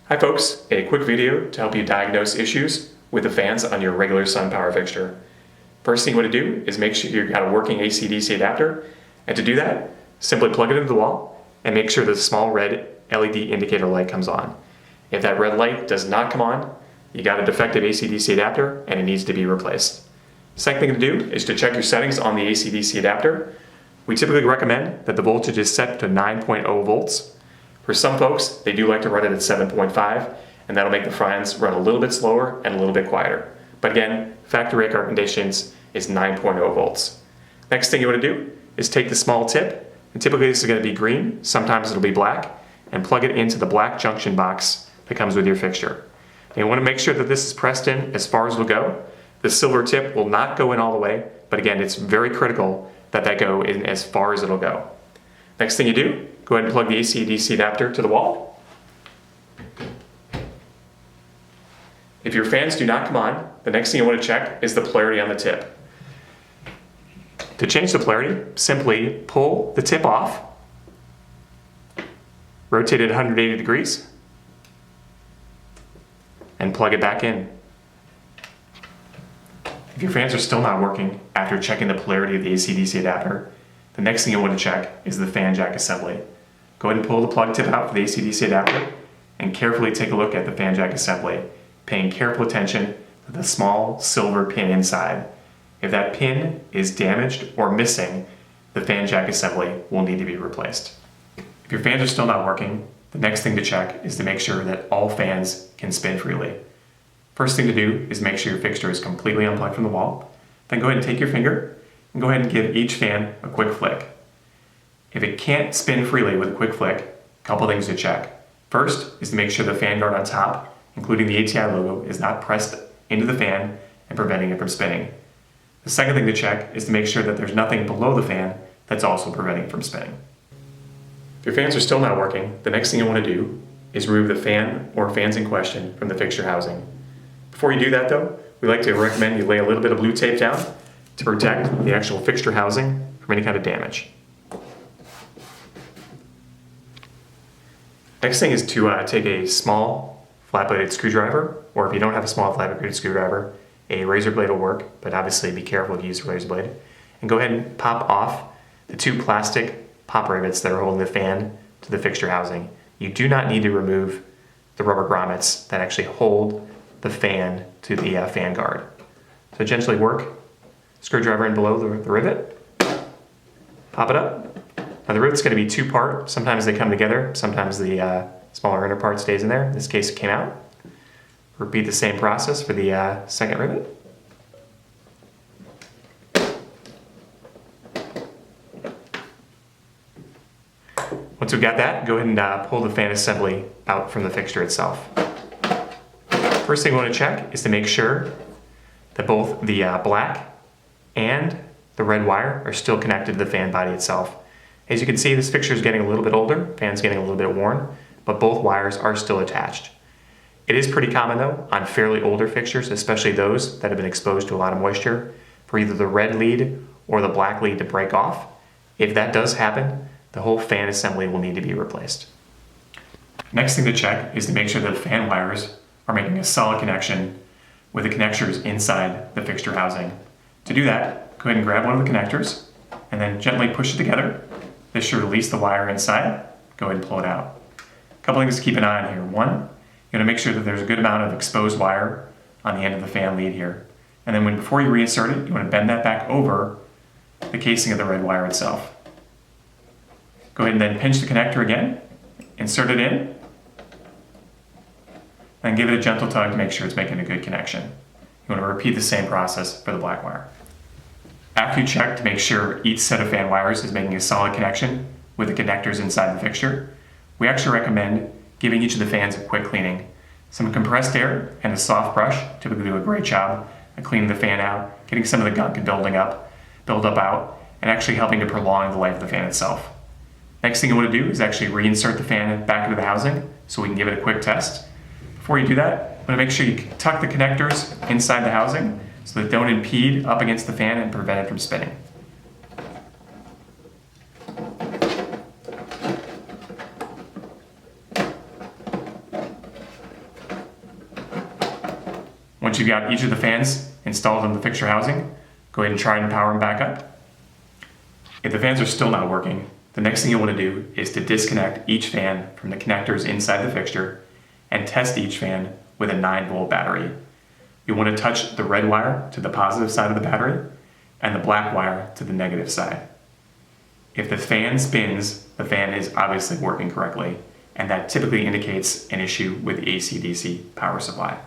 Hi folks, a quick video to help you diagnose issues with the fans on your regular SunPower fixture. First thing you want to do is make sure you've got a working AC/DC adapter, and to do that, simply plug it into the wall and make sure the small red LED indicator light comes on. If that red light does not come on, you got a defective AC/DC adapter and it needs to be replaced. Second thing to do is to check your settings on the AC/DC adapter. We typically recommend that the voltage is set to 9.0 volts. For some folks, they do like to run it at 7.5, and that'll make the fans run a little bit slower and a little bit quieter. But again, factory recommendations is 9.0 volts. Next thing you want to do is take the small tip, and typically this is going to be green, sometimes it'll be black, and plug it into the black junction box that comes with your fixture. And you want to make sure that this is pressed in as far as it'll go. The silver tip will not go in all the way, but again, it's very critical that that go in as far as it'll go. Next thing you do, go ahead and plug the AC/DC adapter to the wall. If your fans do not come on, the next thing you want to check is the polarity on the tip. To change the polarity, simply pull the tip off, rotate it 180 degrees, and plug it back in. If your fans are still not working after checking the polarity of the AC/DC adapter, the next thing you want to check is the fan jack assembly. Go ahead and pull the plug tip out for the AC/DC adapter and carefully take a look at the fan jack assembly, paying careful attention to the small silver pin inside. If that pin is damaged or missing, the fan jack assembly will need to be replaced. If your fans are still not working, the next thing to check is to make sure that all fans can spin freely. First thing to do is make sure your fixture is completely unplugged from the wall. Then go ahead and take your finger and go ahead and give each fan a quick flick. If it can't spin freely with a quick flick, a couple things to check. First is to make sure the fan guard on top, including the ATI logo, is not pressed into the fan and preventing it from spinning. The second thing to check is to make sure that there's nothing below the fan that's also preventing it from spinning. If your fans are still not working, the next thing you want to do is remove the fan or fans in question from the fixture housing. Before you do that though, we like to recommend you lay a little bit of blue tape down to protect the actual fixture housing from any kind of damage. Next thing is to take a small flat-bladed screwdriver, or if you don't have a small flat-bladed screwdriver, a razor blade will work, but obviously be careful to use a razor blade. And go ahead and pop off the two plastic pop rivets that are holding the fan to the fixture housing. You do not need to remove the rubber grommets that actually hold the fan to the fan guard. So gently work, screwdriver in below the rivet, pop it up. Now the rivet's going to be two-part. Sometimes they come together, sometimes the smaller inner part stays in there. In this case it came out. Repeat the same process for the second rivet. Once we've got that, go ahead and pull the fan assembly out from the fixture itself. First thing we want to check is to make sure that both the black and the red wire are still connected to the fan body itself. As you can see, this fixture is getting a little bit older, fan's getting a little bit worn, but both wires are still attached. It is pretty common though on fairly older fixtures, especially those that have been exposed to a lot of moisture, for either the red lead or the black lead to break off. If that does happen, the whole fan assembly will need to be replaced. Next thing to check is to make sure that the fan wires are making a solid connection with the connectors inside the fixture housing. To do that, go ahead and grab one of the connectors and then gently push it together. This should release the wire inside. Go ahead and pull it out. A couple things to keep an eye on here. One, you want to make sure that there's a good amount of exposed wire on the end of the fan lead here. And then before you reinsert it, you want to bend that back over the casing of the red wire itself. Go ahead and then pinch the connector again, insert it in, and give it a gentle tug to make sure it's making a good connection. You want to repeat the same process for the black wire. After you check to make sure each set of fan wires is making a solid connection with the connectors inside the fixture, we actually recommend giving each of the fans a quick cleaning. Some compressed air and a soft brush typically do a great job of cleaning the fan out, getting some of the gunk and build up out, and actually helping to prolong the life of the fan itself. Next thing you want to do is actually reinsert the fan back into the housing so we can give it a quick test. Before you do that, you want to make sure you tuck the connectors inside the housing so that they don't impede up against the fan and prevent it from spinning. Once you've got each of the fans installed in the fixture housing, go ahead and try and power them back up. If the fans are still not working, the next thing you want to do is to disconnect each fan from the connectors inside the fixture and test each fan with a 9-volt battery. You want to touch the red wire to the positive side of the battery and the black wire to the negative side. If the fan spins, the fan is obviously working correctly, and that typically indicates an issue with the AC/DC power supply.